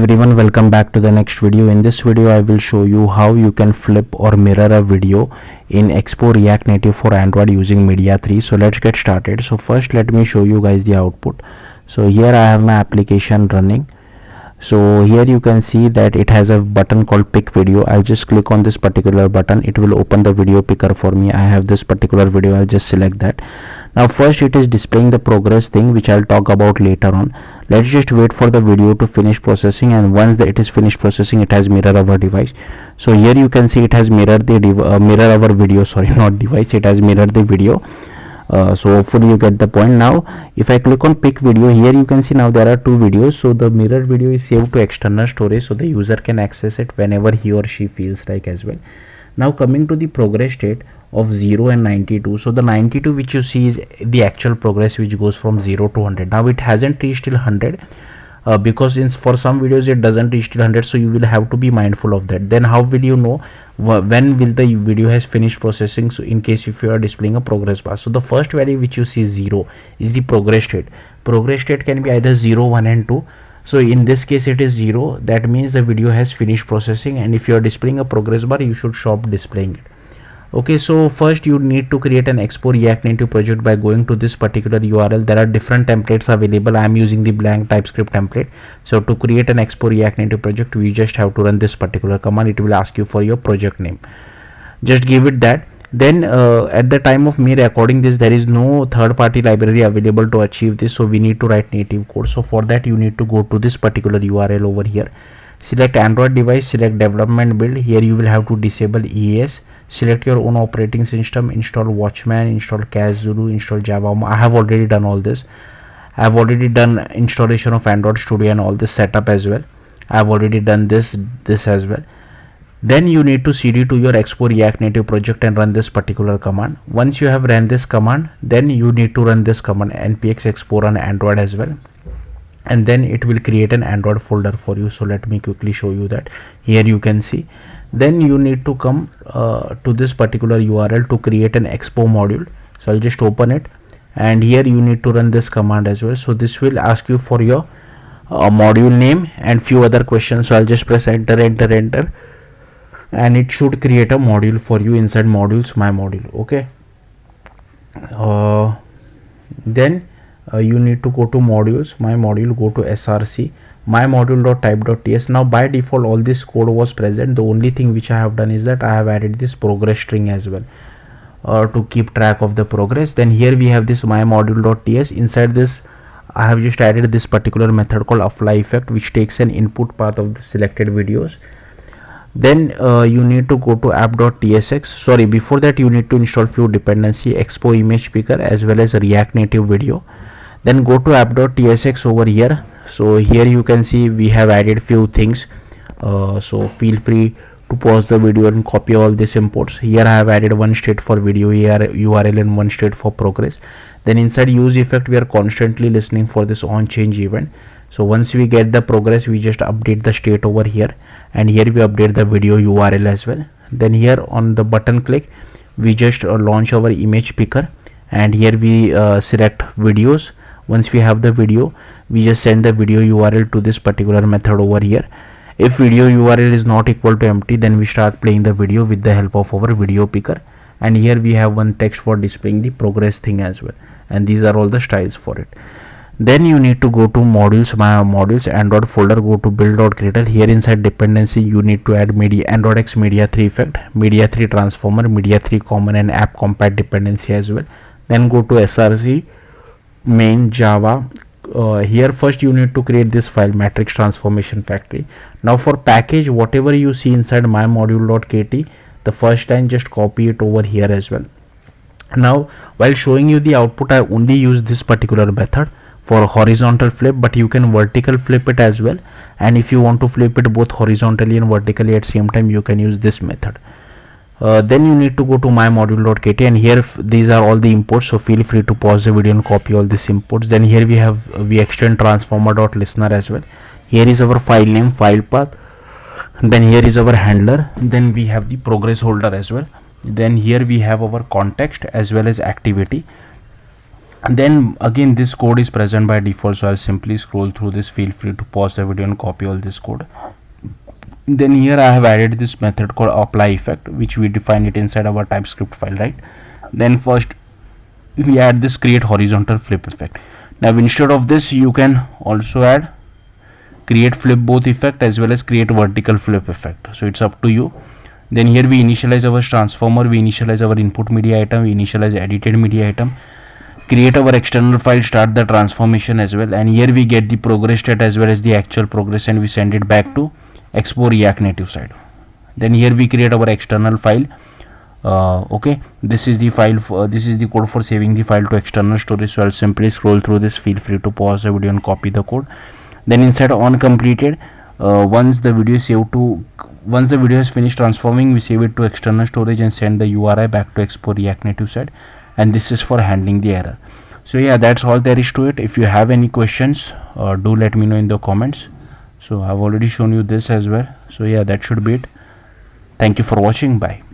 Everyone, welcome back to the next video. In this video I will show you how you can flip or mirror a video in Expo React Native for Android using Media 3. So let's get started. So first let me show you guys the output. So here I have my application running. So here you can see that it has a button called pick video. I'll just click on this particular button. It will open the video picker for me. I have this particular video. I'll just select that. Now first it is displaying the progress thing, which I'll talk about later on. Let's just wait for the video to finish processing, and once it is finished processing, it has mirror our device. So here you can see it has mirrored the mirror our video, sorry, not device, it has mirrored the video. So hopefully you get the point. Now if I click on pick video, here you can see now there are two videos. So the mirror video is saved to external storage, so the user can access it whenever he or she feels like as well. Now coming to the progress state of 0 and 92. So the 92 which you see is the actual progress which goes from 0 to 100. Now it hasn't reached till 100 because for some videos it doesn't reach till 100, so you will have to be mindful of that. Then how will you know when will the video has finished processing? So in case if you are displaying a progress bar, so the first value which you see 0 is the progress state. Progress state can be either 0, 1 and 2. So in this case it is 0, that means the video has finished processing, and if you are displaying a progress bar, you should stop displaying it. Okay, so first you need to create an Expo React Native project by going to this particular URL. There are different templates available. I am using the blank TypeScript template. So to create an Expo React Native project, we just have to run this particular command. It will ask you for your project name. Just give it that. Then at the time of me recording this, there is no third-party library available to achieve this, so we need to write native code. So for that you need to go to this particular URL over here. Select Android device, select development build. Here you will have to disable EAS. Select your own operating system, install Watchman, install Kazulu, install Java. I have already done all this. I have already done installation of Android Studio and all this setup as well. I have already done this as well. Then you need to cd to your Expo React Native project and run this particular command. Once you have run this command, then you need to run this command npx expo run Android as well, and then it will create an Android folder for you. So let me quickly show you that. Here you can see. Then you need to come to this particular URL to create an Expo module. So I'll just open it, and here you need to run this command as well. So this will ask you for your module name and few other questions. So I'll just press enter, and it should create a module for you inside modules, my module. Okay, then you need to go to modules, my module, go to src my module.type.ts. Now by default all this code was present. The only thing which I have done is that I have added this progress string as well to keep track of the progress. Then here we have this my module.ts. Inside this I have just added this particular method called apply effect, which takes an input path of the selected videos. Then you need to go to app.tsx. sorry, before that you need to install few dependency, Expo image picker as well as React Native video. Then go to app.tsx over here. So here you can see we have added few things, so feel free to pause the video and copy all these imports. Here I have added one state for video URL and one state for progress. Then inside use effect we are constantly listening for this on change event. So once we get the progress, we just update the state over here, and here we update the video URL as well. Then here on the button click, we just launch our image picker, and here we select videos. Once we have the video, we just send the video URL to this particular method over here. If video URL is not equal to empty, then we start playing the video with the help of our video picker. And here we have one text for displaying the progress thing as well, and these are all the styles for it. Then you need to go to modules, my modules, Android folder, go to build.gradle. Here inside dependency you need to add Android X Media 3 effect, Media 3 transformer, Media 3 common and app compat dependency as well. Then go to src main java. Here first you need to create this file, matrix transformation factory. Now for package, whatever you see inside my module.kt, the first line just copy it over here as well. Now while showing you the output, I only use this particular method for horizontal flip, but you can vertical flip it as well, and if you want to flip it both horizontally and vertically at same time, you can use this method. Then you need to go to my module.kt, and here these are all the imports, so feel free to pause the video and copy all these imports. Then here we extend transformer.listener as well. Here is our file name, file path, then here is our handler, then we have the progress holder as well. Then here we have our context as well as activity. And then again this code is present by default, so I'll simply scroll through this. Feel free to pause the video and copy all this code. Then here I have added this method called apply effect, which we define it inside our TypeScript file, right? Then first we add this create horizontal flip effect. Now instead of this you can also add create flip both effect as well as create vertical flip effect, so it's up to you. Then here we initialize our transformer, we initialize our input media item, we initialize edited media item, create our external file, start the transformation as well, and here we get the progress state as well as the actual progress, and we send it back to Expo React Native side. Then here we create our external file. Okay, this is the file this is the code for saving the file to external storage, so I'll simply scroll through this. Feel free to pause the video and copy the code. Then inside on completed, once the video is finished transforming, we save it to external storage and send the URI back to Expo React Native side, and this is for handling the error. So yeah, that's all there is to it. If you have any questions, do let me know in the comments. So I've already shown you this as well, so yeah, that should be it. Thank you for watching. Bye.